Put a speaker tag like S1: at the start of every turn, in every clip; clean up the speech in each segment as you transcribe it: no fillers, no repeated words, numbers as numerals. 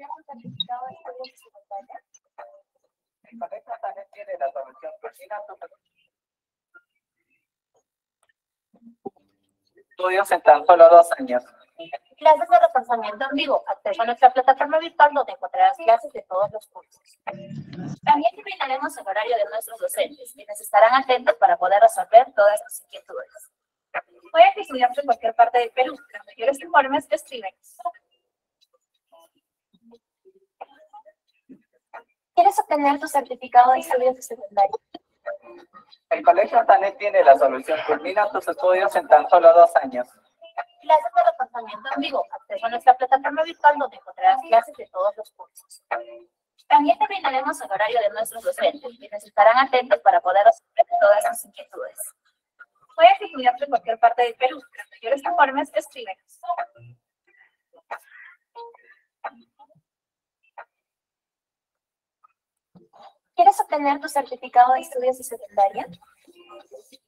S1: El colegio también tiene la solución cocina estudios en tan solo 2 años.
S2: Clases de reforzamiento en vivo. Acceso a nuestra plataforma virtual donde encontrarás clases de todos los cursos. También te brindaremos el horario de nuestros docentes, quienes estarán atentos para poder resolver todas tus inquietudes. Puedes estudiar en cualquier parte del Perú. Los mayores informes te escriben. ¿Quieres obtener tu certificado de estudios de secundaria?
S1: El colegio también tiene la solución. Culmina tus estudios en tan solo 2 años.
S2: Clases de reforzamiento en vivo. Acceso a nuestra plataforma virtual donde encontrarás clases de todos los cursos. También te brindaremos el horario de nuestros docentes, quienes estarán atentos para poder resolver todas tus inquietudes. Puedes estudiar en cualquier parte del Perú. Los mayores informes te escriben. ¿Quieres obtener tu certificado de estudios de secundaria?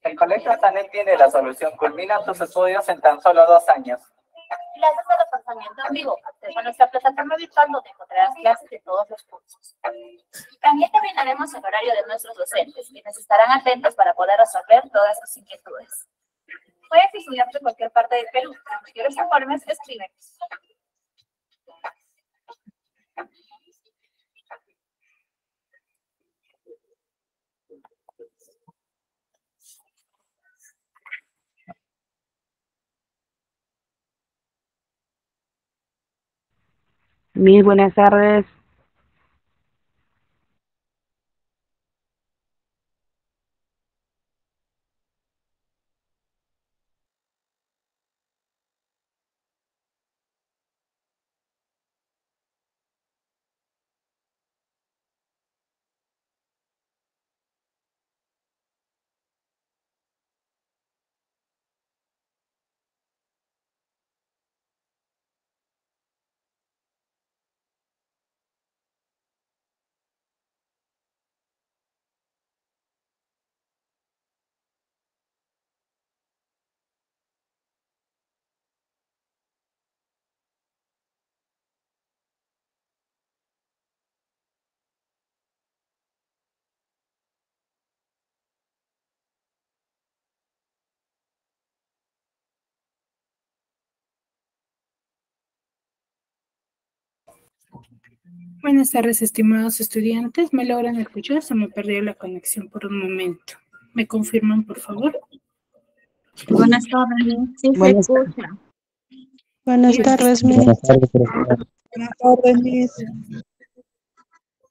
S1: El colegio también tiene la solución. Culmina tus estudios en tan solo 2 años.
S2: Clases de reforzamiento en vivo. Acceso a nuestra plataforma virtual donde encontrarás clases de todos los cursos. También te brindaremos el horario de nuestros docentes, quienes estarán atentos para poder resolver todas tus inquietudes. Puedes estudiar en cualquier parte del Perú. Los mayores informes te escriben.
S3: Muy buenas tardes.
S4: Buenas tardes, estimados estudiantes. ¿Me logran escuchar? Se me perdió la conexión por un momento. ¿Me confirman, por favor?
S2: Buenas tardes, sí se escucha.
S5: Buenas tardes, Miss.
S4: Buenas tardes, Miss.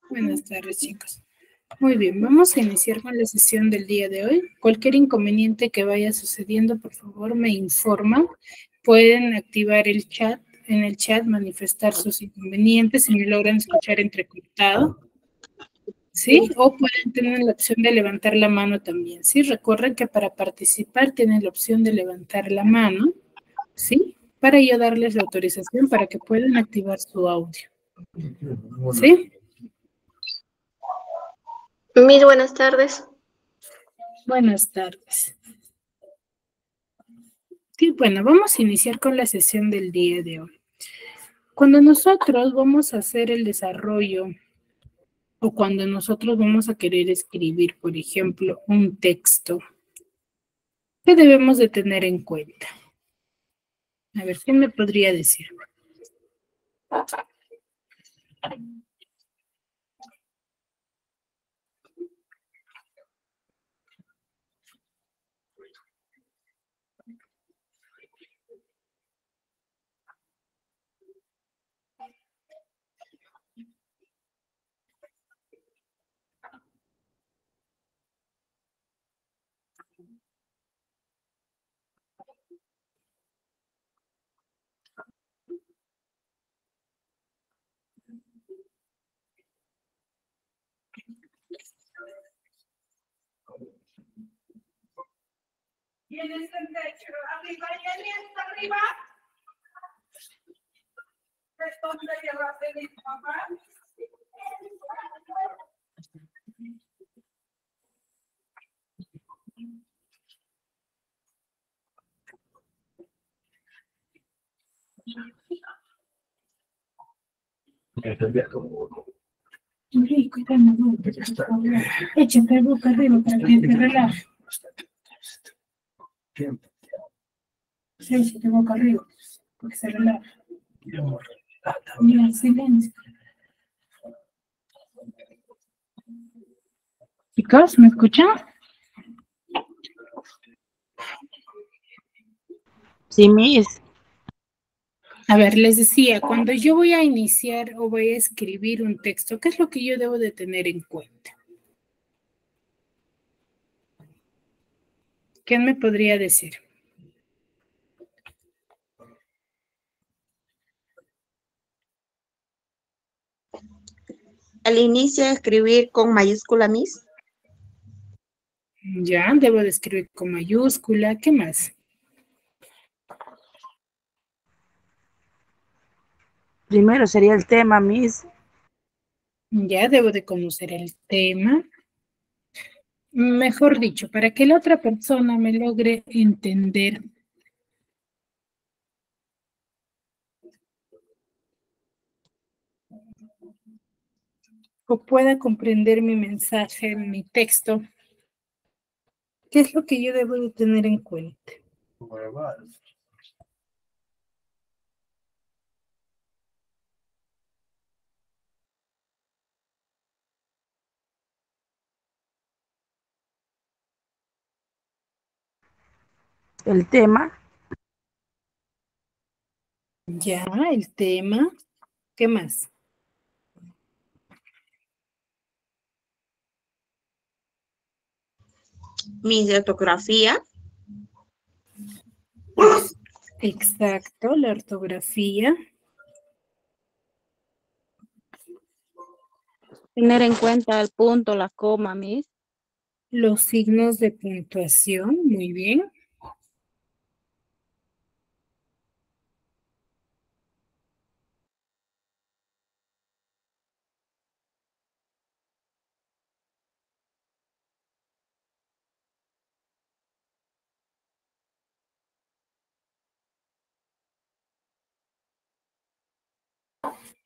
S4: Buenas tardes, chicos. Muy bien, vamos a iniciar con la sesión del día de hoy. Cualquier inconveniente que vaya sucediendo, por favor, me informan. Pueden activar el chat, en el chat manifestar sus inconvenientes si me logran escuchar entrecortado. ¿Sí? O pueden tener la opción de levantar la mano también, ¿sí? Recuerden que para participar tienen la opción de levantar la mano, ¿sí? Para yo darles la autorización para que puedan activar su audio. ¿Sí?
S5: Miss, buenas tardes.
S4: Buenas tardes. Sí, bueno, vamos a iniciar con la sesión del día de hoy. Cuando nosotros vamos a hacer el desarrollo o cuando nosotros vamos a querer escribir, por ejemplo, un texto, ¿qué debemos de tener en cuenta? A ver, ¿quién me podría decir?
S6: ¿Quién está en techo? ¿Arriba? ¿Quién está arriba? ¿Dónde llevaste mi papá?
S4: Rico y tan échate boca arriba para que te relaje. Sí, échate boca arriba, porque se relaja. Mira, silencio. Chicos, ¿me escuchan?
S3: Sí, Miss.
S4: A ver, les decía, cuando yo voy a iniciar o voy a escribir un texto, ¿qué es lo que yo debo de tener en cuenta? ¿Quién me podría decir?
S5: Al inicio escribir con mayúscula Miss.
S4: Ya, debo de escribir con mayúscula. ¿Qué más?
S3: Primero sería el tema, Miss.
S4: Ya, debo de conocer el tema. Mejor dicho, para que la otra persona me logre entender o pueda comprender mi mensaje, mi texto, ¿qué es lo que yo debo de tener en cuenta?
S3: El tema,
S4: Ya, el tema. ¿Qué más?
S5: Miss de ortografía.
S4: Exacto, la ortografía.
S7: Tener en cuenta el punto, la coma, Miss.
S4: Los signos de puntuación, muy bien.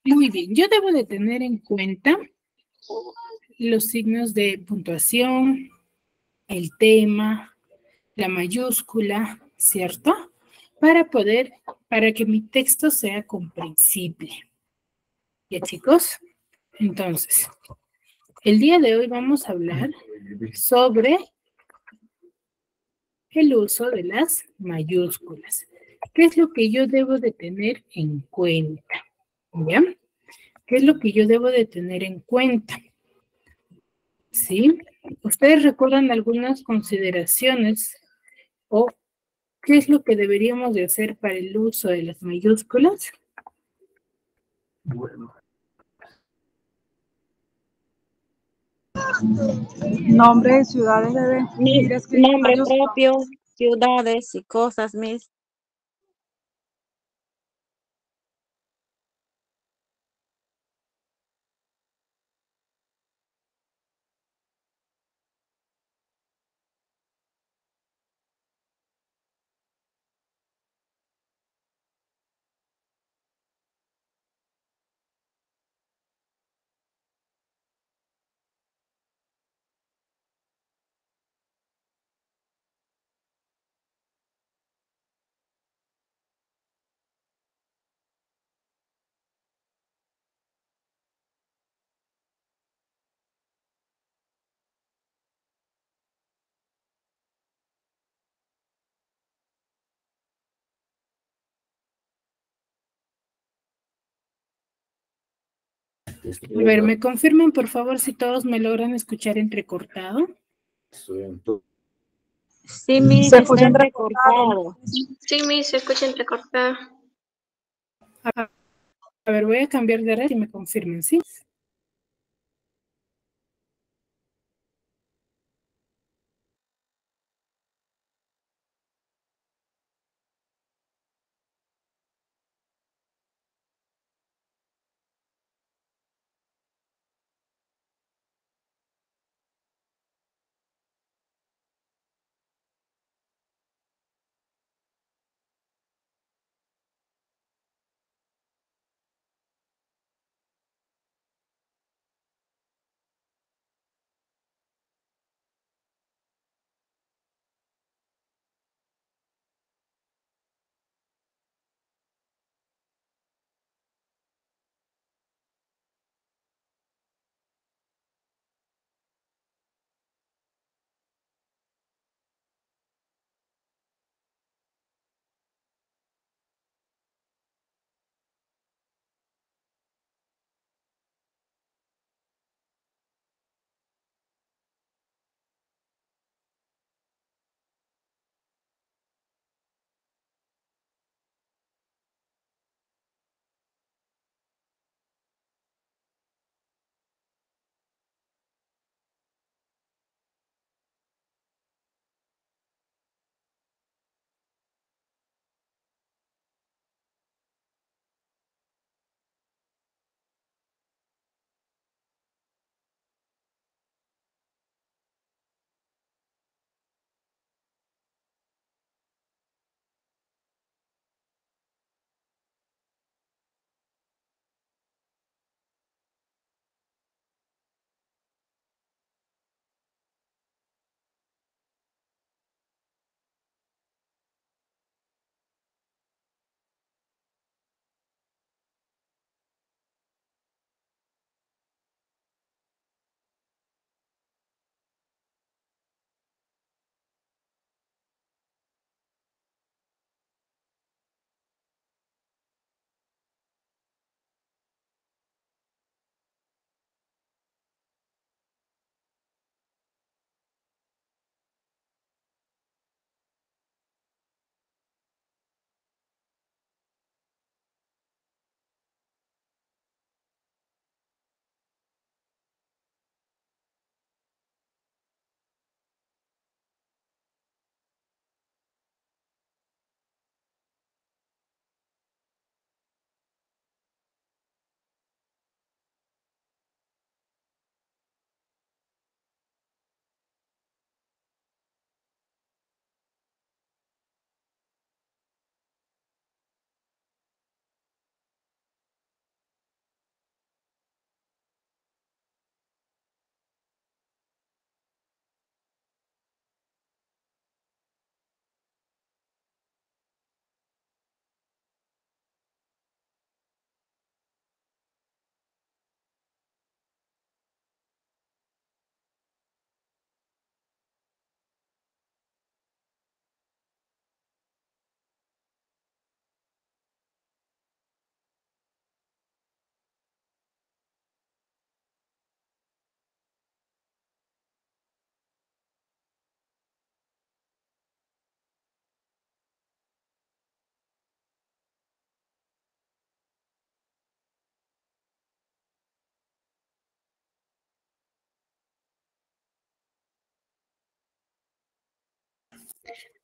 S4: Muy bien, yo debo de tener en cuenta los signos de puntuación, el tema, la mayúscula, ¿cierto? Para que mi texto sea comprensible. ¿Ya, chicos? Entonces, el día de hoy vamos a hablar sobre el uso de las mayúsculas. ¿Qué es lo que yo debo de tener en cuenta? ¿Ya? ¿Qué es lo que yo debo de tener en cuenta? ¿Sí? ¿Ustedes recuerdan algunas consideraciones o qué es lo que deberíamos de hacer para el uso de las mayúsculas?
S8: Nombres de ciudades deben ir escritos en
S7: Nombre
S8: mayúsculas.
S7: propio, ciudades y cosas, Miss.
S4: A ver, ¿me confirman por favor si todos me logran escuchar entrecortado?
S7: Sí, Miss,
S8: Se
S7: está
S8: escucha entrecortado.
S7: entrecortado.
S5: Sí, Miss, se escucha entrecortada.
S4: A ver, voy a cambiar de red y me confirmen, ¿sí?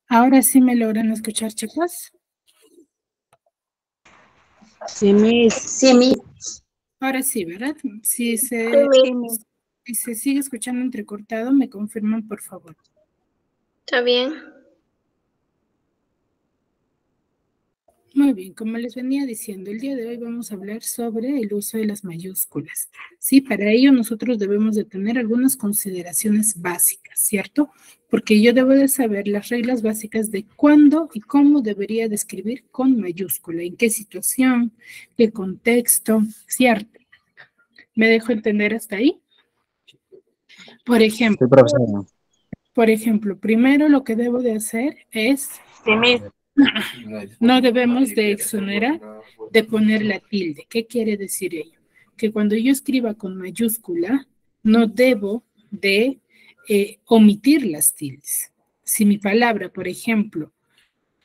S4: Ahora sí me logran escuchar, chicos.
S3: Sí, Miss.
S5: Sí, Miss.
S4: Ahora sí, ¿verdad? Si
S5: Sí,
S4: se,
S5: Miss.
S4: si se sigue escuchando entrecortado, me confirman, por favor.
S5: Está bien.
S4: Muy bien, como les venía diciendo, el día de hoy vamos a hablar sobre el uso de las mayúsculas. Sí, para ello nosotros debemos de tener algunas consideraciones básicas, ¿cierto? Porque yo debo de saber las reglas básicas de cuándo y cómo debería de escribir con mayúscula, en qué situación, qué contexto, ¿cierto? ¿Me dejo entender hasta ahí? Por ejemplo,
S9: Sí, profesora.
S4: primero lo que debo de hacer es,
S3: Sí, Miss.
S4: no debemos de exonerar de poner la tilde. ¿Qué quiere decir ello? Que cuando yo escriba con mayúscula, no debo de omitir las tildes. Si mi palabra, por ejemplo,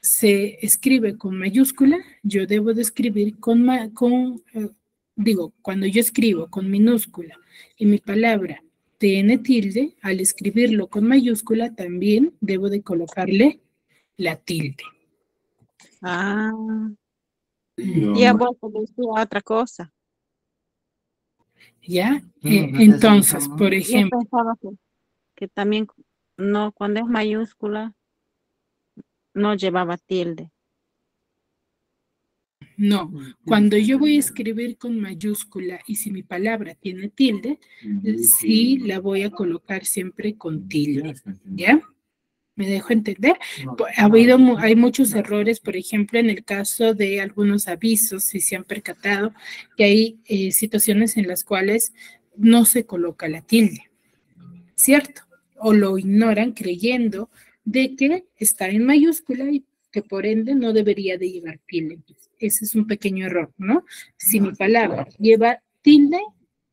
S4: se escribe con mayúscula, yo debo de escribir cuando yo escribo con minúscula y mi palabra tiene tilde, al escribirlo con mayúscula también debo de colocarle la tilde.
S7: Ah, ya vos decía otra cosa.
S4: ¿Ya? Entonces, por
S7: Yo
S4: ejemplo,
S7: pensaba que también no, cuando es mayúscula, no llevaba tilde.
S4: no, cuando yo voy a escribir con mayúscula y si mi palabra tiene tilde, sí la voy a colocar siempre con tilde, ¿ya? ¿Me dejo entender? Hay muchos errores, por ejemplo, en el caso de algunos avisos, si se han percatado, que hay situaciones en las cuales no se coloca la tilde, ¿cierto? O lo ignoran creyendo de que está en mayúscula y que por ende no debería de llevar tilde. Ese es un pequeño error, ¿no? Si mi palabra lleva tilde,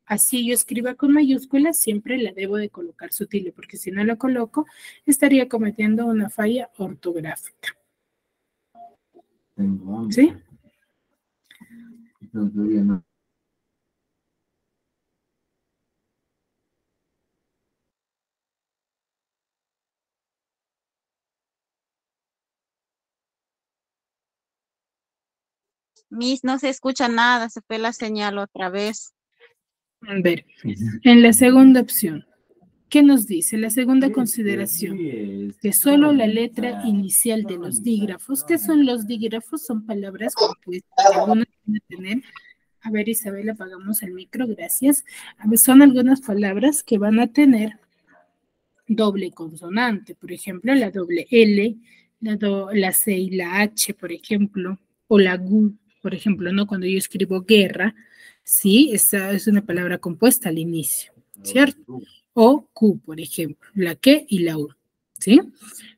S4: así yo escriba con mayúsculas, siempre la debo de colocar su tilde, porque si no la coloco, estaría cometiendo una falla ortográfica. ¿Sí?
S7: Miss, no se escucha nada, se fue la señal otra vez.
S4: A ver, en la segunda opción, ¿qué nos dice? La segunda consideración, que solo la letra inicial de los dígrafos, ¿qué son los dígrafos? Son palabras compuestas, algunas van a tener, a ver Isabel, apagamos el micro, gracias. A ver, son algunas palabras que van a tener doble consonante, por ejemplo, la doble L, la C y la H, por ejemplo, o la GU, por ejemplo, ¿no? Cuando yo escribo guerra, sí, esa es una palabra compuesta al inicio, ¿cierto? O Q, por ejemplo, la Q y la U, ¿sí?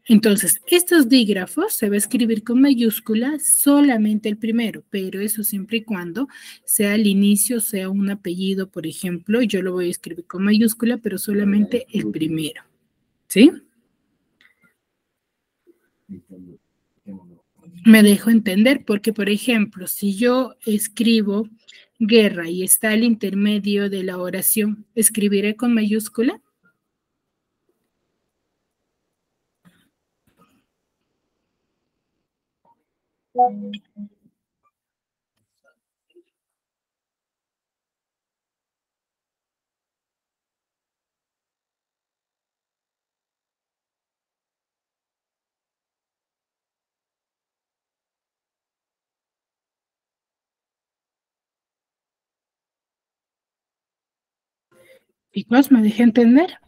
S4: Entonces, estos dígrafos se va a escribir con mayúscula solamente el primero, pero eso siempre y cuando sea el inicio, sea un apellido, por ejemplo, yo lo voy a escribir con mayúscula, pero solamente el primero. ¿Sí? Me dejo entender porque, por ejemplo, si yo escribo guerra y está al intermedio de la oración, ¿escribiré con mayúscula? Chicos, ¿me dejé entender?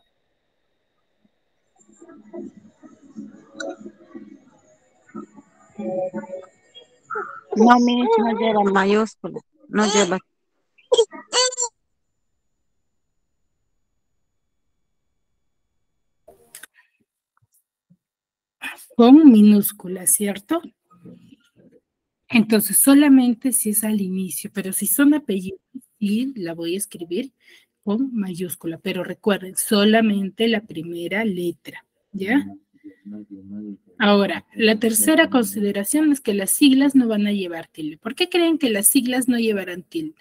S7: No, Miss, no lleva mayúscula, no lleva.
S4: Con minúscula, ¿cierto? Entonces, solamente si es al inicio, pero si son apellidos, sí la voy a escribir con mayúscula, pero recuerden, solamente la primera letra, ¿ya? Ahora, la tercera consideración es que las siglas no van a llevar tilde. ¿Por qué creen que las siglas no llevarán tilde?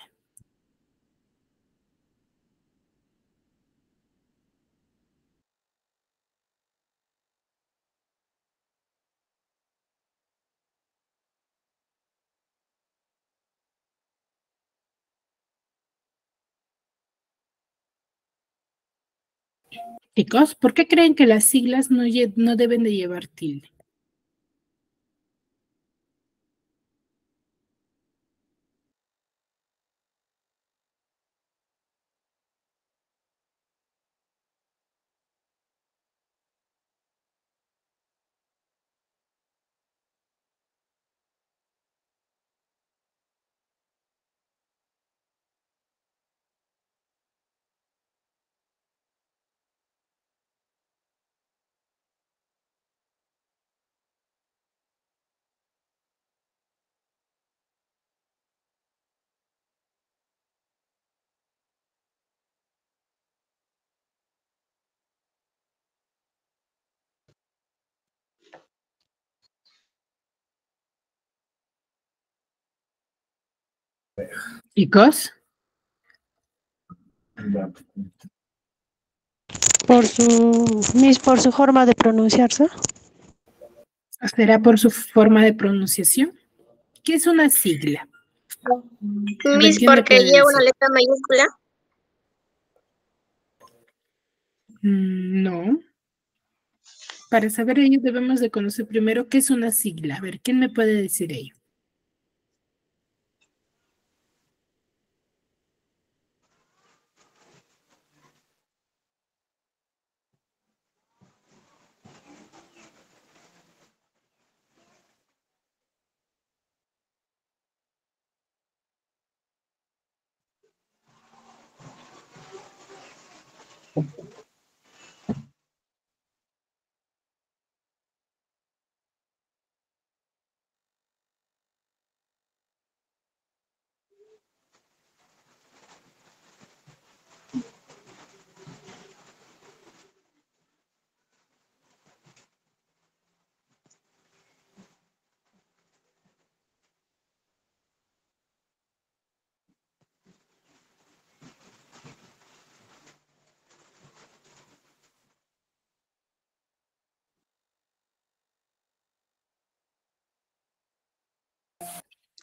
S4: Chicos, ¿por qué creen que las siglas no deben de llevar tilde? Chicos,
S9: Por su forma de pronunciarse.
S4: ¿será por su forma de pronunciación? ¿Qué es una sigla? A ver,
S5: Miss,
S4: ¿quién me
S5: porque
S4: puede
S5: lleva una
S4: decir?
S5: letra mayúscula.
S4: No. Para saber ello debemos de conocer primero qué es una sigla. A ver, ¿quién me puede decir ello?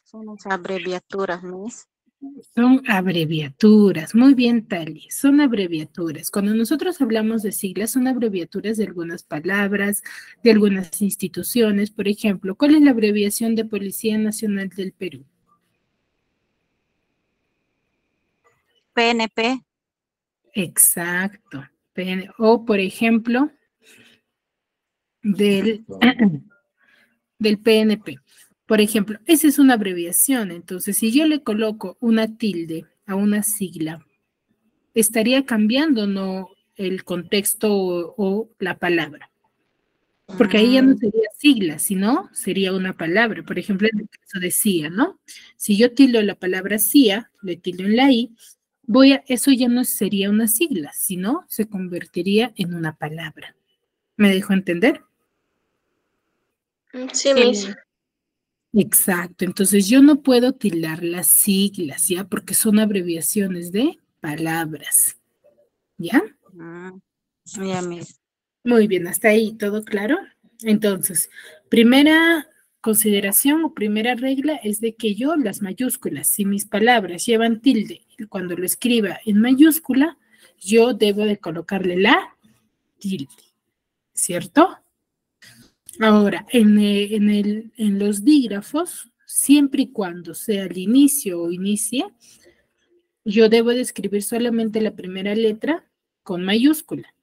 S7: Son las abreviaturas, Miss.
S4: Son abreviaturas. Muy bien, Tali. Son abreviaturas. Cuando nosotros hablamos de siglas, son abreviaturas de algunas palabras, de algunas instituciones. Por ejemplo, ¿cuál es la abreviación de Policía Nacional del Perú?
S7: PNP.
S4: Exacto. O, por ejemplo, del, del PNP. Por ejemplo, esa es una abreviación. Entonces, si yo le coloco una tilde a una sigla, estaría cambiando no el contexto o la palabra. Porque ahí ya no sería sigla, sino sería una palabra. Por ejemplo, en el caso de CIA, ¿no? Si yo tildo la palabra CIA, le tildo en la I, eso ya no sería una sigla, sino se convertiría en una palabra. ¿Me dejo entender?
S5: Sí,
S7: Sí,
S5: Miss.
S7: Miss.
S4: Exacto. Entonces yo no puedo tildar las siglas, ¿ya? Porque son abreviaciones de palabras, ¿ya?
S7: Ya, Miss.
S4: Muy bien, hasta ahí, ¿todo claro? Entonces, primera consideración o primera regla es de que yo las mayúsculas, si mis palabras llevan tilde, cuando lo escriba en mayúscula, yo debo de colocarle la tilde, ¿cierto? Ahora, en los dígrafos, siempre y cuando sea al inicio o inicie, yo debo de escribir solamente la primera letra con mayúscula.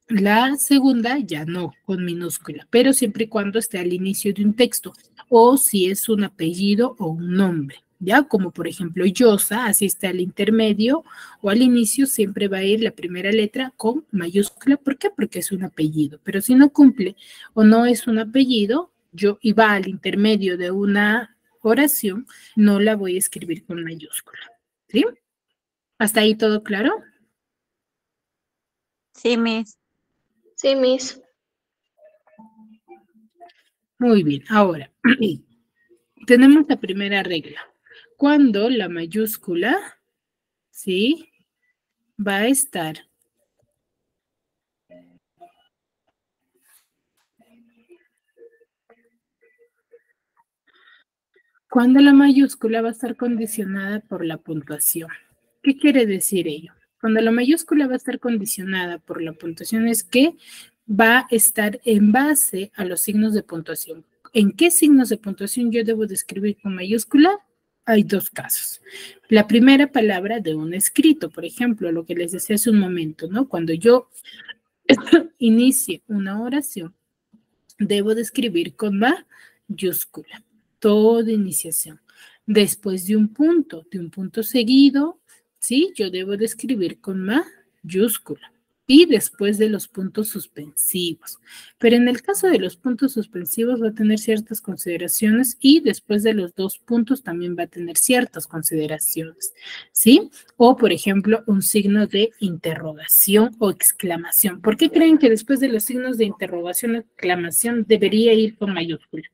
S4: La segunda ya no, con minúscula, pero siempre y cuando esté al inicio de un texto o si es un apellido o un nombre, ¿ya? Como por ejemplo Yosa, así está al intermedio o al inicio siempre va a ir la primera letra con mayúscula. ¿Por qué? Porque es un apellido, pero si no cumple o no es un apellido, y va al intermedio de una oración, no la voy a escribir con mayúscula, ¿sí? ¿Hasta ahí todo claro?
S7: Sí, Miss.
S5: Sí, Miss.
S4: Muy bien, ahora tenemos la primera regla. Cuando la mayúscula, ¿sí? Va a estar cuando la mayúscula va a estar condicionada por la puntuación. ¿Qué quiere decir ello? Cuando la mayúscula va a estar condicionada por la puntuación es que va a estar en base a los signos de puntuación. ¿En qué signos de puntuación yo debo de escribir con mayúscula? Hay dos casos. La primera palabra de un escrito, por ejemplo, lo que les decía hace un momento, ¿no? Cuando yo inicie una oración, debo de escribir con mayúscula. Toda iniciación. Después de un punto seguido, ¿sí? Yo debo de escribir con mayúscula. Y después de los puntos suspensivos. Pero en el caso de los puntos suspensivos va a tener ciertas consideraciones y después de los dos puntos también va a tener ciertas consideraciones, ¿sí? O, por ejemplo, un signo de interrogación o exclamación. ¿Por qué creen que después de los signos de interrogación o exclamación debería ir con mayúscula?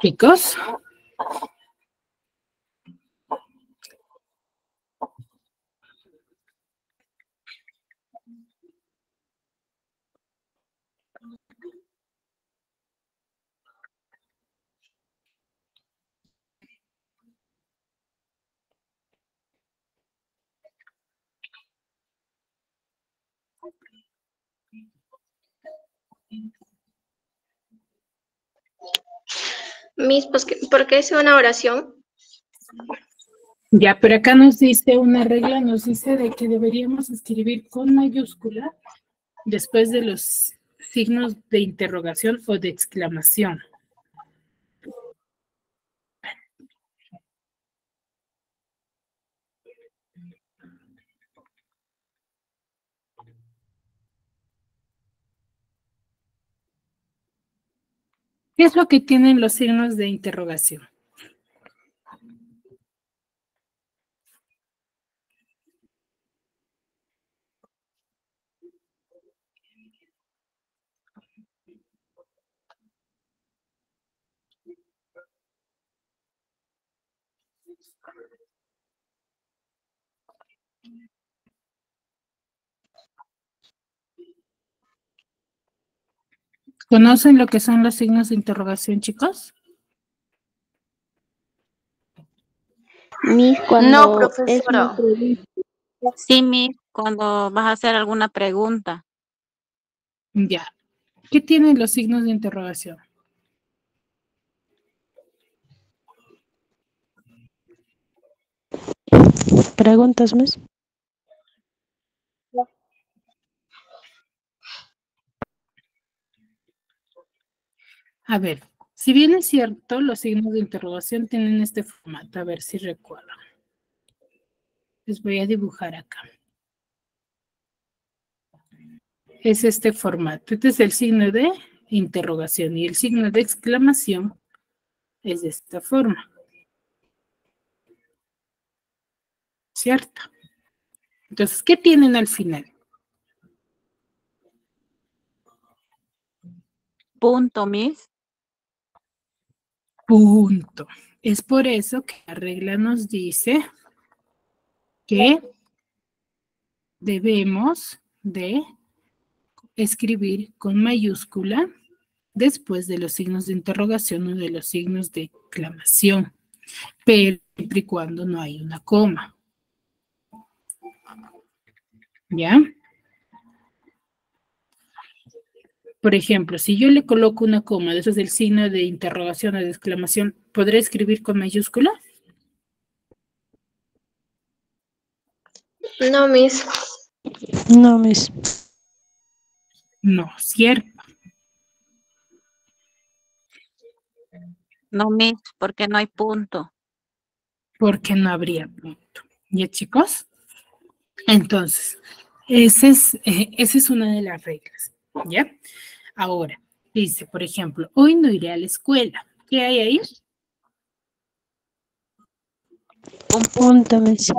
S4: Chicos.
S5: Miss, pues, ¿por qué es una oración?
S4: Ya, pero acá nos dice una regla, nos dice de que deberíamos escribir con mayúscula después de los signos de interrogación o de exclamación. ¿Qué es lo que tienen los signos de interrogación? ¿Conocen lo que son los signos de interrogación, chicos?
S5: Miss,
S3: No,
S5: profesora.
S7: Sí, Miss, cuando vas a hacer alguna pregunta.
S4: Ya. ¿Qué tienen los signos de interrogación?
S3: preguntas más.
S4: A ver, si bien es cierto, los signos de interrogación tienen este formato, a ver si recuerdan. Les voy a dibujar acá. Es este formato. Este es el signo de interrogación y el signo de exclamación es de esta forma. ¿Cierto? Entonces, ¿qué tienen al final?
S7: Punto, Miss.
S4: Punto. Es por eso que la regla nos dice que debemos de escribir con mayúscula después de los signos de interrogación o de los signos de exclamación, pero siempre y cuando no hay una coma. ¿Ya? Por ejemplo, si yo le coloco una coma, eso es el signo de interrogación o de exclamación, ¿podré escribir con mayúscula?
S5: No, Miss.
S3: No, Miss.
S4: No, ¿cierto?
S7: No, Miss, porque no hay punto.
S4: Porque no habría punto. ¿Ya, chicos? Entonces, esa es una de las reglas, ¿ya? Ahora, Dice, por ejemplo, hoy no iré a la escuela. ¿Qué hay ahí?
S3: Un punto, Miss.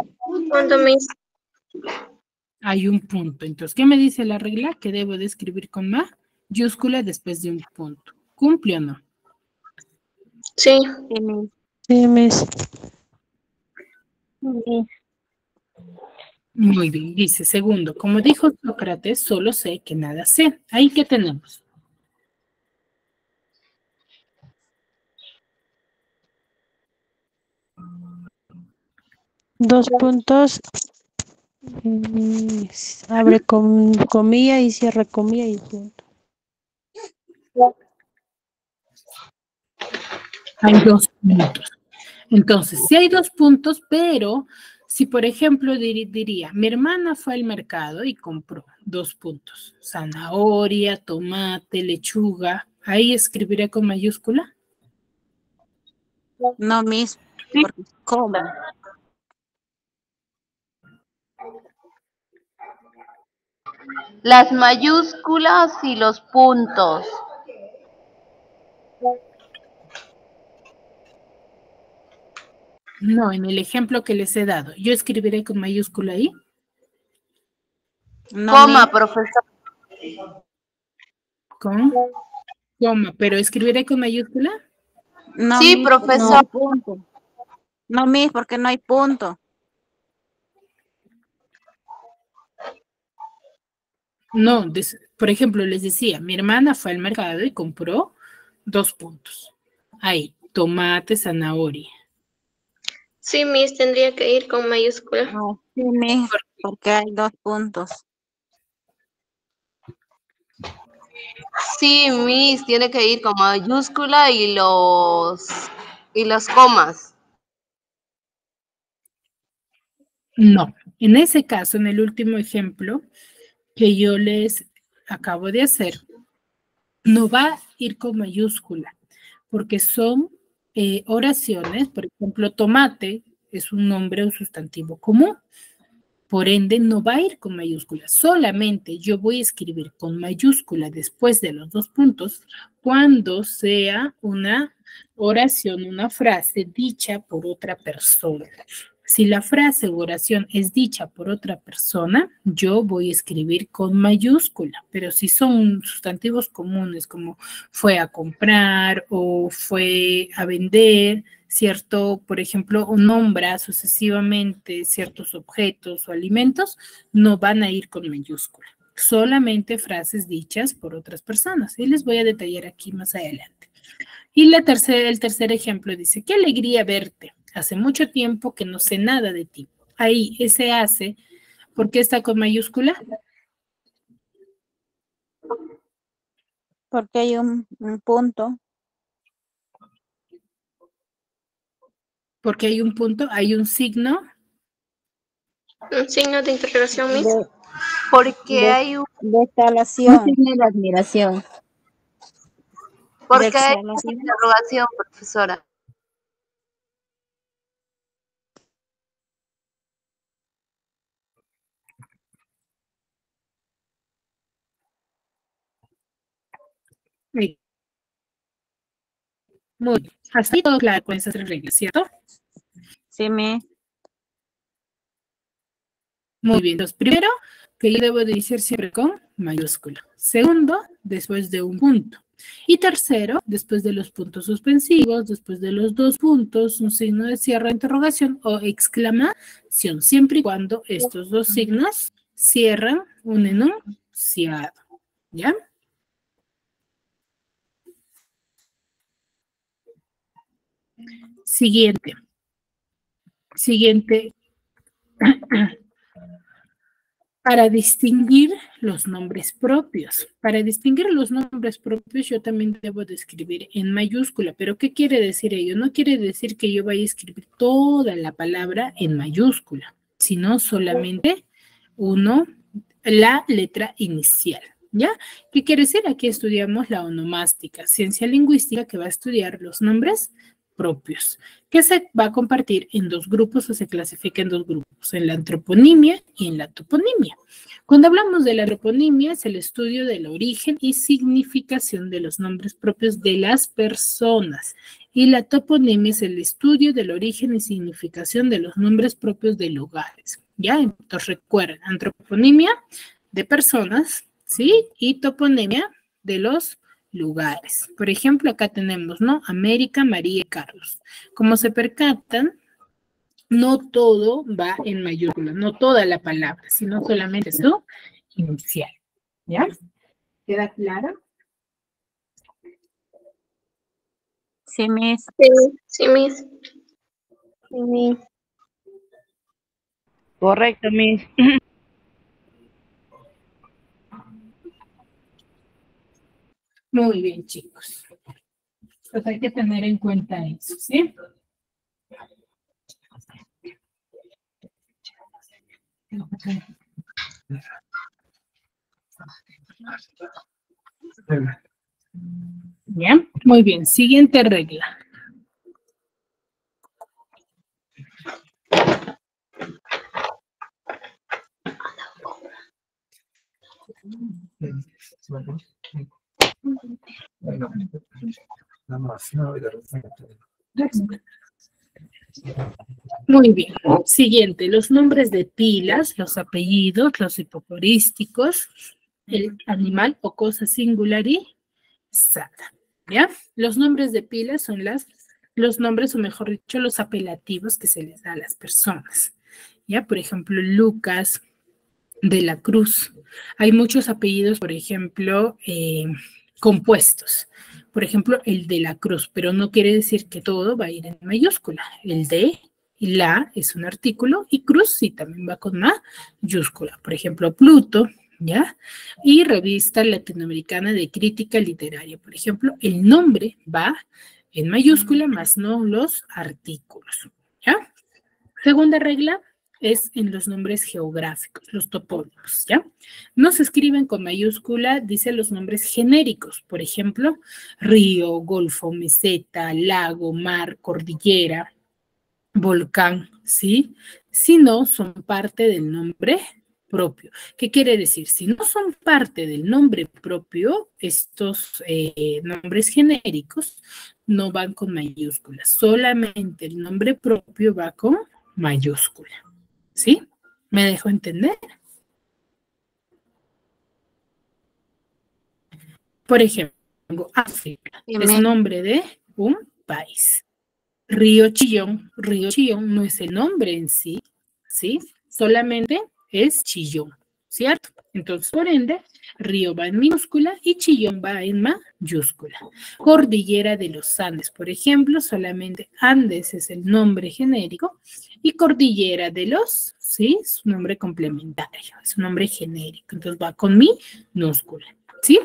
S5: Punto, Miss.
S4: Hay un punto. Entonces, ¿qué me dice la regla? Que debo de escribir con mayúscula después de un punto. ¿Cumple o no?
S5: Sí.
S7: Sí, Miss.
S3: Sí, Miss.
S4: Muy bien. Dice, segundo, como dijo Sócrates, solo sé que nada sé. ¿Ahí qué tenemos?
S3: Dos puntos. Abre con comilla y cierra comilla y punto.
S4: Hay 2 puntos. Entonces, sí hay 2 puntos, pero si, por ejemplo, diría, mi hermana fue al mercado y compró 2 puntos. Zanahoria, tomate, lechuga. ¿Ahí escribiré con mayúscula?
S7: No, Miss, porque ¿cómo?
S9: Las mayúsculas y los puntos.
S4: No, en el ejemplo que les he dado. ¿Yo escribiré con mayúscula ahí?
S7: No,
S9: Coma,
S7: Miss.
S9: profesor.
S4: Con coma, pero ¿escribiré con mayúscula?
S7: No,
S9: Sí,
S7: Miss, porque no
S9: profesor.
S7: hay punto. No, Miss, porque no hay punto.
S4: No, por ejemplo, les decía, mi hermana fue al mercado y compró 2 puntos. Ahí, tomate, zanahoria.
S5: Sí, Miss, tendría que ir con mayúscula.
S7: No, sí, Miss, porque hay 2 puntos.
S9: Sí, Miss, tiene que ir con mayúscula y las comas.
S4: No, en ese caso, en el último ejemplo que yo les acabo de hacer, no va a ir con mayúscula, porque son oraciones, por ejemplo, tomate es un nombre o sustantivo común, por ende no va a ir con mayúscula, solamente yo voy a escribir con mayúscula después de los 2 puntos cuando sea una oración, una frase dicha por otra persona. Si la frase u oración es dicha por otra persona, yo voy a escribir con mayúscula, pero si son sustantivos comunes como fue a comprar o fue a vender, ¿cierto? Por ejemplo, o nombra sucesivamente ciertos objetos o alimentos, no van a ir con mayúscula. Solamente frases dichas por otras personas. Y les voy a detallar aquí más adelante. Y el tercer ejemplo dice, qué alegría verte. Hace mucho tiempo que no sé nada de ti. Ahí, ese hace, ¿por qué está con mayúscula?
S7: Porque hay un punto.
S4: Porque hay un punto, hay un signo.
S5: Un signo de interrogación, Miss.
S9: Porque hay un
S7: De escalación.
S10: signo de admiración.
S9: porque
S7: De
S9: hay
S7: exclamación.
S9: una interrogación, profesora.
S4: Muy bien. Hasta ahí todo claro con esas 3 reglas, ¿cierto?
S7: Sí, Miss.
S4: Muy bien. Entonces, primero, que yo debo de iniciar siempre con mayúscula. Segundo, después de un punto. Y tercero, después de los puntos suspensivos, después de los 2 puntos, un signo de cierre, interrogación o exclamación, siempre y cuando estos 2 signos cierran un enunciado. ¿Ya? Siguiente. Para distinguir los nombres propios. Para distinguir los nombres propios yo también debo de escribir en mayúscula. ¿Pero qué quiere decir ello? No quiere decir que yo vaya a escribir toda la palabra en mayúscula, sino solamente la letra inicial. ¿Ya? ¿Qué quiere decir? Aquí estudiamos la onomástica, ciencia lingüística que va a estudiar los nombres propios, que se va a compartir en dos grupos o se clasifica en dos grupos, en la antroponimia y en la toponimia. Cuando hablamos de la antroponimia es el estudio del origen y significación de los nombres propios de las personas, y la toponimia es el estudio del origen y significación de los nombres propios de lugares. ¿Ya? Entonces recuerden, antroponimia de personas, ¿sí? Y toponimia de los lugares. Por ejemplo, acá tenemos, ¿no? América, María y Carlos. Como se percatan, no todo va en mayúscula, no toda la palabra, sino solamente su inicial. ¿Ya? ¿Queda claro?
S7: Sí, Miss.
S5: Sí, Miss. Sí, Miss.
S10: Correcto, Miss.
S4: Muy bien, chicos. Pues hay que tener en cuenta eso, ¿sí? Bien, muy bien. Siguiente regla. Muy bien. Siguiente, los nombres de pilas, los apellidos, los hipocorísticos, el animal o cosa singularizada. ¿Ya? Los nombres de pilas son los nombres, o mejor dicho, los apelativos que se les da a las personas. ¿Ya? Por ejemplo, Lucas de la Cruz. Hay muchos apellidos, por ejemplo, compuestos. Por ejemplo, el de la Cruz, pero no quiere decir que todo va a ir en mayúscula. El de y la es un artículo y Cruz sí también va con mayúscula. Por ejemplo, Pluto, ¿ya? Y Revista Latinoamericana de Crítica Literaria. Por ejemplo, el nombre va en mayúscula, más no los artículos, ¿ya? Segunda regla es en los nombres geográficos, los topónimos, ¿ya? No se escriben con mayúscula, dice los nombres genéricos, por ejemplo, río, golfo, meseta, lago, mar, cordillera, volcán, ¿sí? Si no, son parte del nombre propio. ¿Qué quiere decir? Si no son parte del nombre propio, estos nombres genéricos no van con mayúsculas, solamente el nombre propio va con mayúscula. ¿Sí? ¿Me dejo entender? Por ejemplo, África es nombre de un país. Río Chillón no es el nombre en sí, ¿sí? Solamente es Chillón, ¿cierto? Entonces, por ende, río va en minúscula y Chillón va en mayúscula. Cordillera de los Andes, por ejemplo, solamente Andes es el nombre genérico y Cordillera de los, ¿sí? Es un nombre complementario, es un nombre genérico, entonces va con minúscula, ¿sí?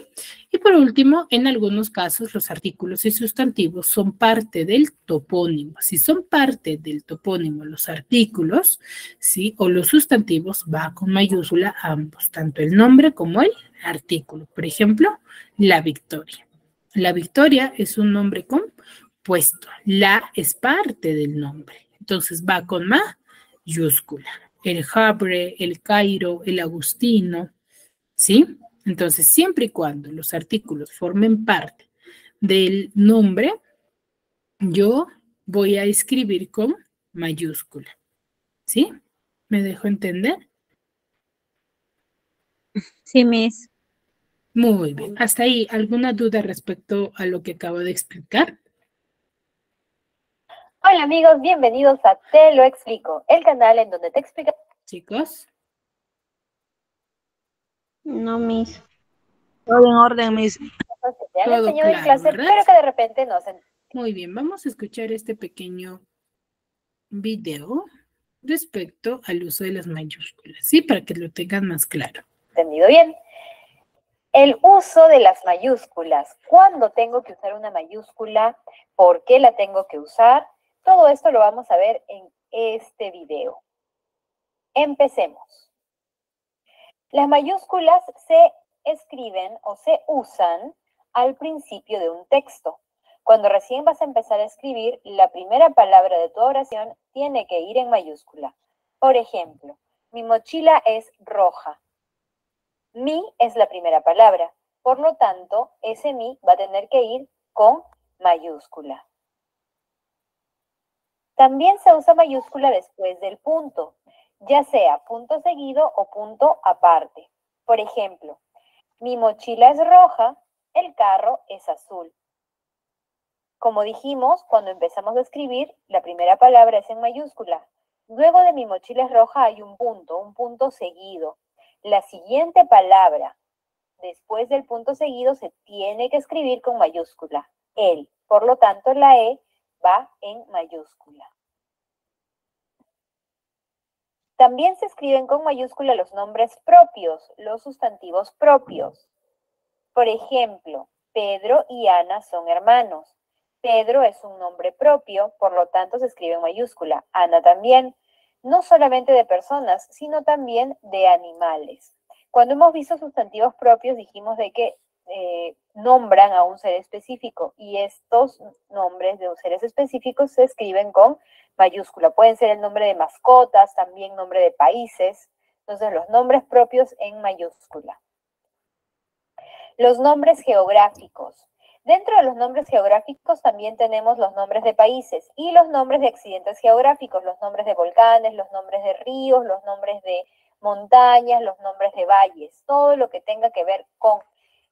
S4: Y por último, en algunos casos, los artículos y sustantivos son parte del topónimo. Si son parte del topónimo los artículos, ¿sí? O los sustantivos, va con mayúscula ambos, tanto el nombre como el artículo. Por ejemplo, la Victoria. La Victoria es un nombre compuesto. La es parte del nombre. Entonces va con mayúscula. El Havre, el Cairo, el Agustino, ¿sí? Entonces, siempre y cuando los artículos formen parte del nombre, yo voy a escribir con mayúscula. ¿Sí? ¿Me dejo entender?
S7: Sí, Miss.
S4: Muy bien. Hasta ahí, ¿alguna duda respecto a lo que acabo de explicar?
S2: Hola amigos, bienvenidos a Te lo explico, el canal en donde te explica.
S4: Chicos.
S5: No, Miss.
S10: Todo en orden, Miss.
S2: Que te han
S4: Todo
S2: enseñado en
S4: claro,
S2: clase,
S4: ¿verdad?
S2: pero que de repente no se
S4: Muy bien, vamos a escuchar este pequeño video respecto al uso de las mayúsculas, ¿sí? Para que lo tengan más claro.
S2: entendido bien. El uso de las mayúsculas. ¿Cuándo tengo que usar una mayúscula? ¿Por qué la tengo que usar? Todo esto lo vamos a ver en este video. Empecemos. Las mayúsculas se escriben o se usan al principio de un texto.
S11: Cuando recién vas a empezar a escribir, la primera palabra de tu oración tiene que ir en mayúscula. Por ejemplo, mi mochila es roja. Mi es la primera palabra. Por lo tanto, ese mi va a tener que ir con mayúscula. También se usa mayúscula después del punto, ya sea punto seguido o punto aparte. Por ejemplo, mi mochila es roja, el carro es azul. Como dijimos, cuando empezamos a escribir, la primera palabra es en mayúscula. Luego de mi mochila es roja hay un punto seguido. La siguiente palabra, después del punto seguido, se tiene que escribir con mayúscula. El. Por lo tanto, la E va en mayúscula. También se escriben con mayúscula los nombres propios, los sustantivos propios. Por ejemplo, Pedro y Ana son hermanos. Pedro es un nombre propio, por lo tanto se escribe en mayúscula. Ana también, no solamente de personas, sino también de animales. Cuando hemos visto sustantivos propios, dijimos de que nombran a un ser específico y estos nombres de seres específicos se escriben con mayúscula. Pueden ser el nombre de mascotas, también nombre de países. Entonces, los nombres propios en mayúscula. Los nombres geográficos. Dentro de los nombres geográficos también tenemos los nombres de países y los nombres de accidentes geográficos, los nombres de volcanes, los nombres de ríos, los nombres de montañas, los nombres de valles, todo lo que tenga que ver con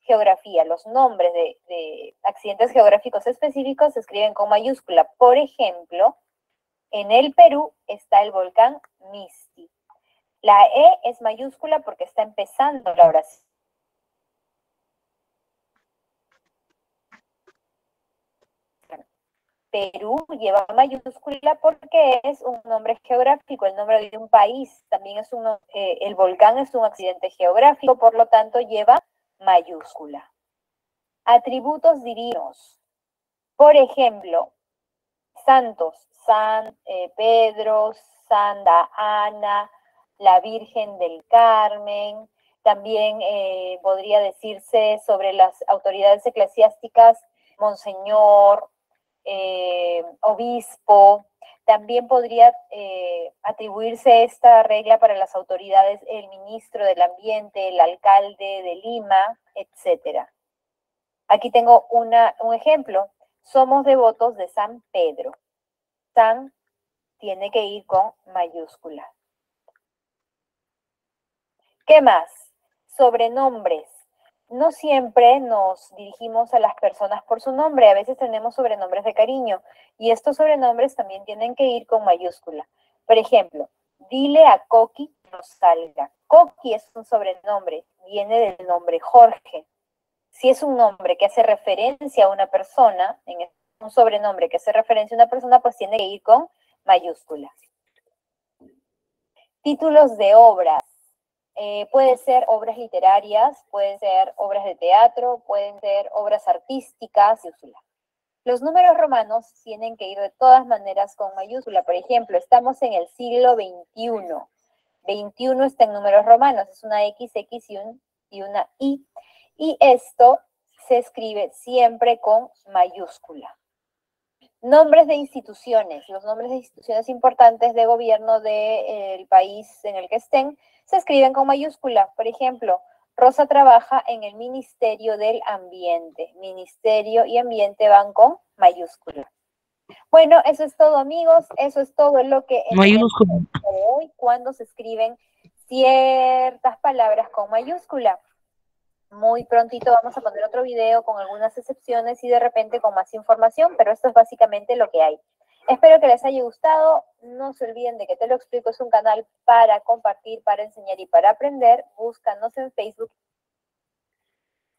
S11: geografía. Los nombres de accidentes geográficos específicos se escriben con mayúscula. Por ejemplo, en el Perú está el volcán Misti. La E es mayúscula porque está empezando la oración. Perú lleva mayúscula porque es un nombre geográfico, el nombre de un país. También es el volcán es un accidente geográfico, por lo tanto lleva mayúscula. Atributos divinos. Por ejemplo, santos, San Pedro, Santa Ana, la Virgen del Carmen. También podría decirse sobre las autoridades eclesiásticas, monseñor, obispo. También podría atribuirse esta regla para las autoridades, el ministro del Ambiente, el alcalde de Lima, etc. Aquí tengo un ejemplo. Somos devotos de San Pedro. San tiene que ir con mayúscula. ¿Qué más? Sobrenombres. No siempre nos dirigimos a las personas por su nombre, a veces tenemos sobrenombres de cariño y estos sobrenombres también tienen que ir con mayúscula. Por ejemplo, dile a Coqui que no salga. Coqui es un sobrenombre, viene del nombre Jorge. Si es un nombre que hace referencia a una persona, un sobrenombre que hace referencia a una persona, pues tiene que ir con mayúscula. Títulos de obras. Puede ser obras literarias, pueden ser obras de teatro, pueden ser obras artísticas. Los números romanos tienen que ir de todas maneras con mayúscula. Por ejemplo, estamos en el siglo XXI. 21 está en números romanos, es una XX y una Y. Y esto se escribe siempre con mayúscula. Nombres de instituciones. Los nombres de instituciones importantes de gobierno del país en el que estén se escriben con mayúscula. Por ejemplo, Rosa trabaja en el Ministerio del Ambiente. Ministerio y Ambiente van con mayúscula. Bueno, eso es todo, amigos. Eso es todo lo que
S10: Mayúscula.
S11: hoy cuando se escriben ciertas palabras con mayúscula. Muy prontito vamos a poner otro video con algunas excepciones y de repente con más información, pero esto es básicamente lo que hay. Espero que les haya gustado. No se olviden de que Te lo explico es un canal para compartir, para enseñar y para aprender. Búscanos en Facebook.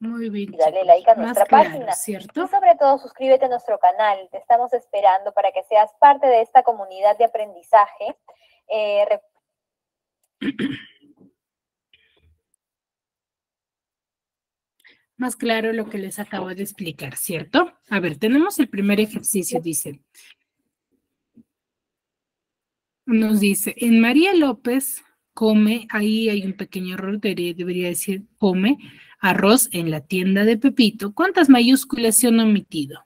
S4: Muy bien.
S11: Y dale like a nuestra página.
S4: ¿Cierto?
S11: Y sobre todo suscríbete a nuestro canal. Te estamos esperando para que seas parte de esta comunidad de aprendizaje.
S4: Más claro lo que les acabo de explicar, ¿cierto? A ver, tenemos el primer ejercicio, dice. Nos dice, en María López come, ahí hay un pequeño error, debería decir come arroz en la tienda de Pepito. ¿Cuántas mayúsculas se han omitido?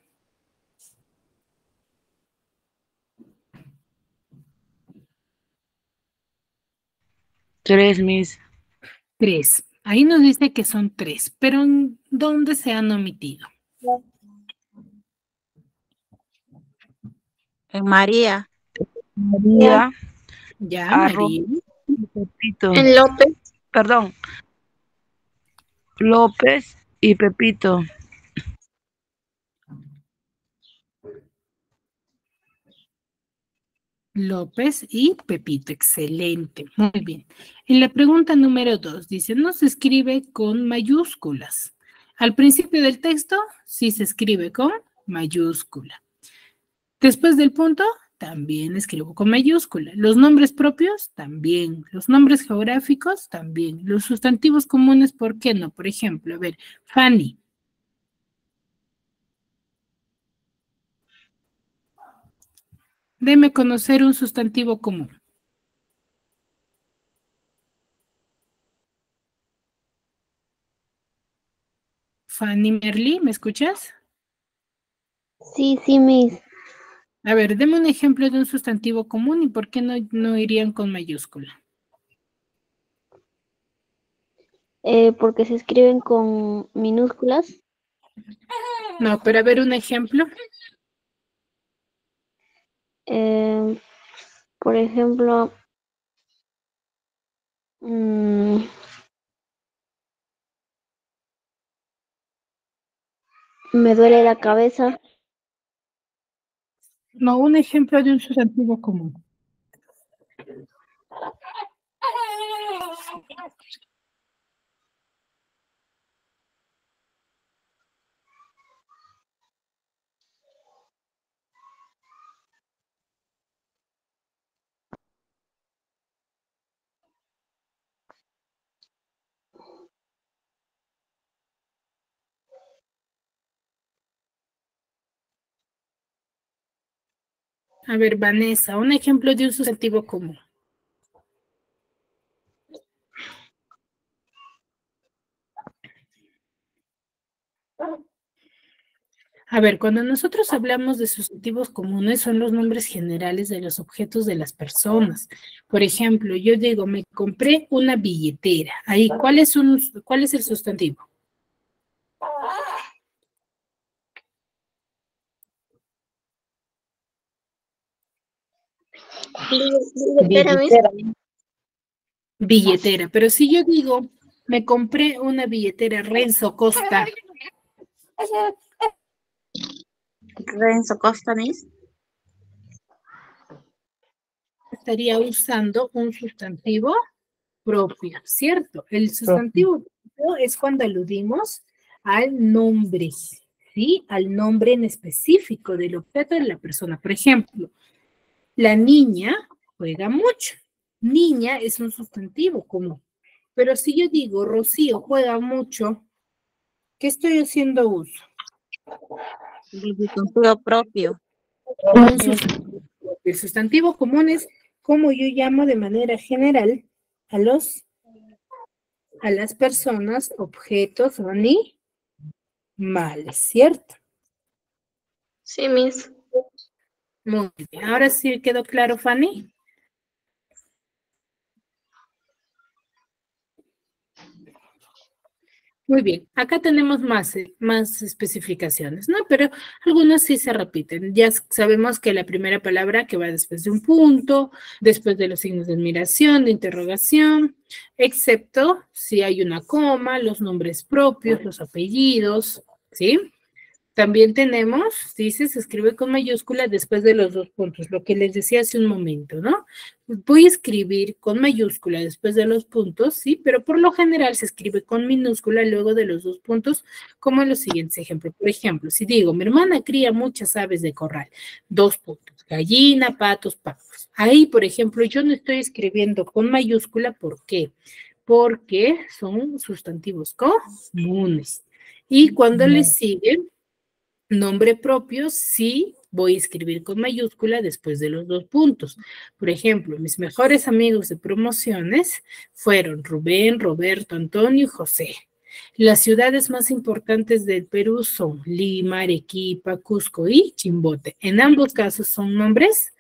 S10: 3, Miss.
S4: 3. Ahí nos dice que son 3, pero ¿en dónde se han omitido?
S7: En María.
S10: María,
S4: Ya,
S10: Arroz
S4: María.
S10: y Pepito.
S5: En López.
S10: Perdón. López y Pepito.
S4: López y Pepito. Excelente. Muy bien. En la pregunta número 2 dice, no se escribe con mayúsculas. Al principio del texto sí se escribe con mayúscula. Después del punto, también escribo con mayúscula. Los nombres propios, también. Los nombres geográficos, también. Los sustantivos comunes, ¿por qué no? Por ejemplo, a ver, Fanny. Deme conocer un sustantivo común. Fanny Merly, ¿me escuchas?
S5: Sí, Miss.
S4: A ver, deme un ejemplo de un sustantivo común y por qué no irían con mayúscula.
S5: Porque se escriben con minúsculas.
S4: No, pero a ver un ejemplo.
S5: Por ejemplo, me duele la cabeza.
S4: No, un ejemplo de un sustantivo común. A ver, Vanessa, un ejemplo de un sustantivo común. A ver, cuando nosotros hablamos de sustantivos comunes, son los nombres generales de los objetos de las personas. Por ejemplo, yo digo, me compré una billetera. Ahí, ¿cuál es el sustantivo?
S5: Billetera.
S4: Billetera. Pero si yo digo, me compré una billetera Renzo Costa.
S7: Renzo Costa, Miss.
S4: Estaría usando un sustantivo propio, ¿cierto? El sustantivo propio es cuando aludimos al nombre, ¿sí? Al nombre en específico del objeto de la persona. Por ejemplo, la niña juega mucho. Niña es un sustantivo común. Pero si yo digo, Rocío juega mucho, ¿qué estoy haciendo uso?
S7: El sustantivo propio.
S4: Un sustantivo propio. El sustantivo común es como yo llamo de manera general a las personas, objetos o animales, ¿cierto?
S5: Sí, Miss.
S4: Muy bien. Ahora sí quedó claro, Fanny. Muy bien, acá tenemos más especificaciones, ¿no? Pero algunas sí se repiten. Ya sabemos que la primera palabra que va después de un punto, después de los signos de admiración, de interrogación, excepto si hay una coma, los nombres propios, los apellidos, ¿sí? También tenemos, dice, se escribe con mayúscula después de los 2 puntos, lo que les decía hace un momento, ¿no? Voy a escribir con mayúscula después de los puntos, sí, pero por lo general se escribe con minúscula luego de los 2 puntos, como en los siguientes ejemplos. Por ejemplo, si digo, mi hermana cría muchas aves de corral, 2 puntos, gallina, patos, pavos. Ahí, por ejemplo, yo no estoy escribiendo con mayúscula, ¿por qué? Porque son sustantivos comunes. Y cuando les siguen, nombre propio, sí voy a escribir con mayúscula después de los 2 puntos. Por ejemplo, mis mejores amigos de promociones fueron Rubén, Roberto, Antonio y José. Las ciudades más importantes del Perú son Lima, Arequipa, Cusco y Chimbote. En ambos casos son nombres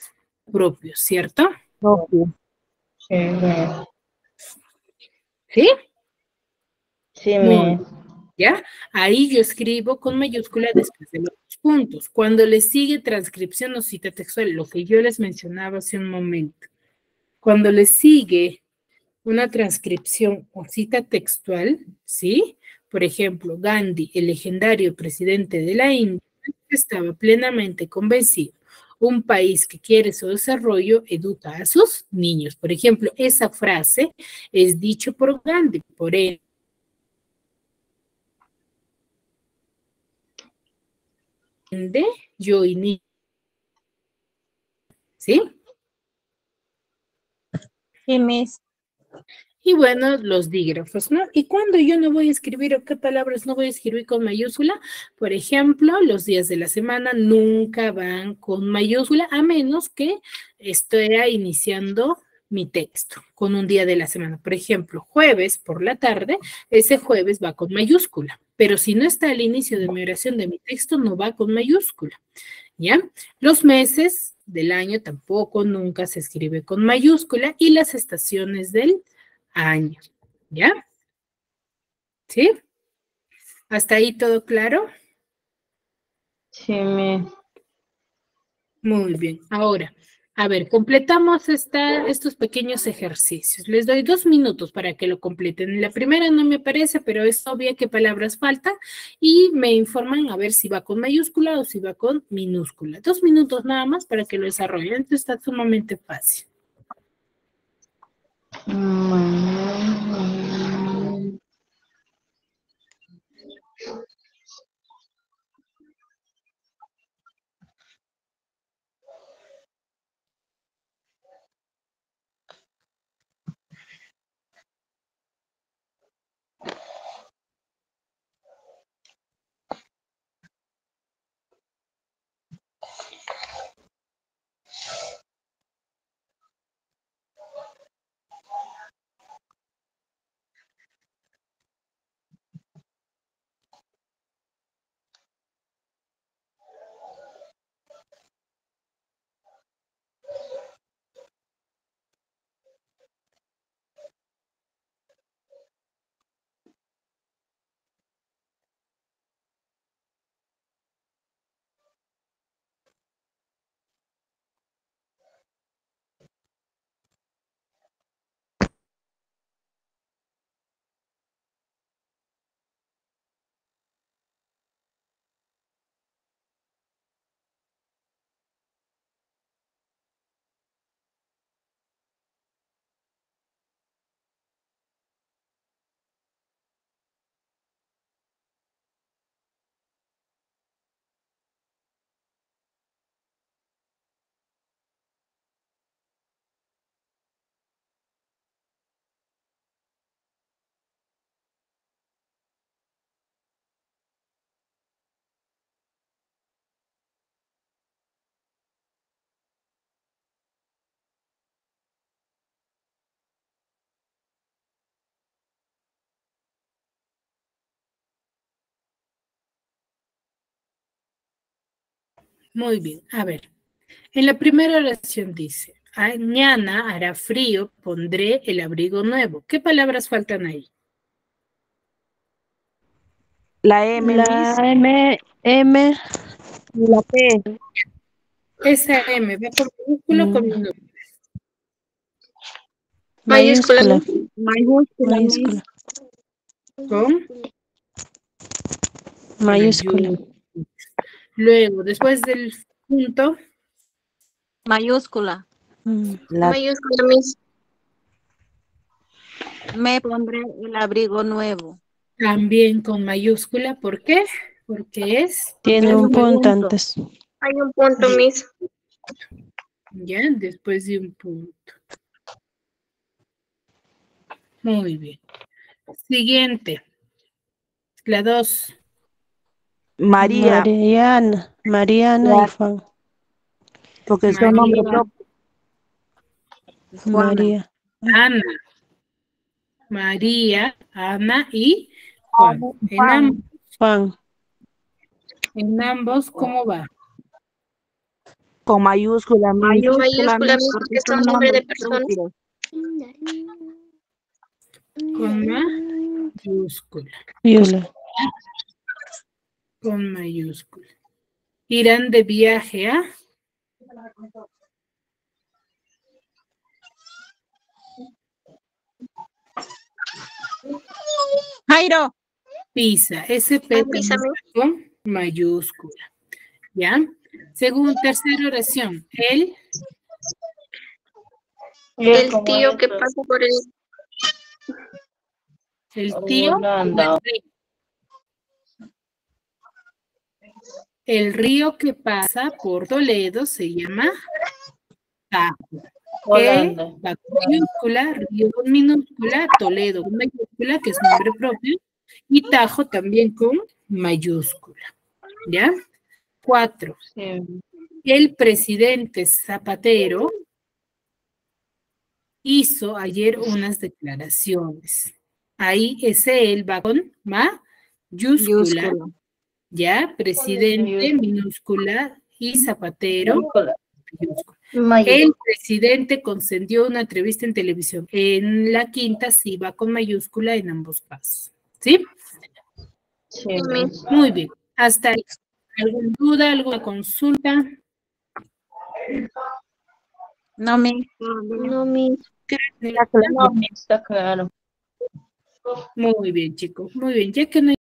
S4: propios, ¿cierto?
S10: Propio.
S4: ¿Sí?
S7: Sí,
S4: Muy, ¿ya? Ahí yo escribo con mayúscula después de los puntos. Cuando le sigue transcripción o cita textual, lo que yo les mencionaba hace un momento. Cuando le sigue una transcripción o cita textual, ¿sí? Por ejemplo, Gandhi, el legendario presidente de la India, estaba plenamente convencido. Un país que quiere su desarrollo educa a sus niños. Por ejemplo, esa frase es dicho por Gandhi, por él. Yo inicio. ¿Sí?
S7: Sí, Miss.
S4: Y bueno, los dígrafos, ¿no? ¿Y cuándo yo no voy a escribir o qué palabras no voy a escribir con mayúscula? Por ejemplo, los días de la semana nunca van con mayúscula, a menos que esté iniciando mi texto con un día de la semana. Por ejemplo, jueves por la tarde, ese jueves va con mayúscula. Pero si no está al inicio de mi oración de mi texto, no va con mayúscula. ¿Ya? Los meses del año tampoco nunca se escribe con mayúscula y las estaciones del año. ¿Ya? ¿Sí? ¿Hasta ahí todo claro?
S7: Sí, Miss.
S4: Muy bien. Ahora, a ver, completamos estos pequeños ejercicios. Les doy 2 minutos para que lo completen. La primera no me aparece, pero es obvia qué palabras faltan y me informan a ver si va con mayúscula o si va con minúscula. 2 minutos nada más para que lo desarrollen. Esto está sumamente fácil. Muy bien. A ver. En la primera oración dice, mañana hará frío, pondré el abrigo nuevo. ¿Qué palabras faltan ahí?
S10: La M,
S3: La
S10: Miss,
S3: M,
S10: y la P.
S4: Esa M, ¿va con minúscula o con minúscula?
S5: Mayúscula.
S10: Mayúscula, Miss.
S3: Mayúscula.
S4: Con
S3: Mayúscula.
S4: Luego, después del punto,
S7: Mayúscula.
S10: La
S5: Mayúscula, Miss.
S7: Me pondré el abrigo nuevo.
S4: también con mayúscula. ¿Por qué? Porque es
S3: Tiene un punto antes.
S5: Hay un punto, Miss.
S4: ya después de un punto. Muy bien. Siguiente. La 2.
S10: María,
S3: Mariana y Juan.
S10: porque son nombres propios.
S3: María.
S4: Ana. María, Ana y Juan.
S3: Juan.
S4: En ambos, ¿cómo va?
S10: Con mayúscula, Miss.
S5: Mayúscula, Miss, porque son nombres de personas.
S4: Con mayúscula. Con mayúscula. Irán de viaje a
S7: Jairo.
S4: Pisa. SP con mayúscula. ¿Ya? Tercera oración. El
S5: tío que pasa por el...
S4: El tío. El río que pasa por Toledo se llama Tajo. Va con mayúscula, río con minúscula, Toledo con mayúscula, que es nombre propio, y Tajo también con mayúscula. ¿Ya? 4. El presidente Zapatero hizo ayer unas declaraciones. Ahí ese él va con mayúscula. ¿Ya? Presidente, minúscula, y Zapatero, mayúscula. El presidente concedió una entrevista en televisión. En la quinta sí va con mayúscula en ambos casos. ¿Sí? Sí. Muy bien. Hasta ahí. ¿Alguna duda, alguna consulta?
S7: No, mi.
S4: Está claro. Muy bien, chicos. Muy bien. Ya que no hay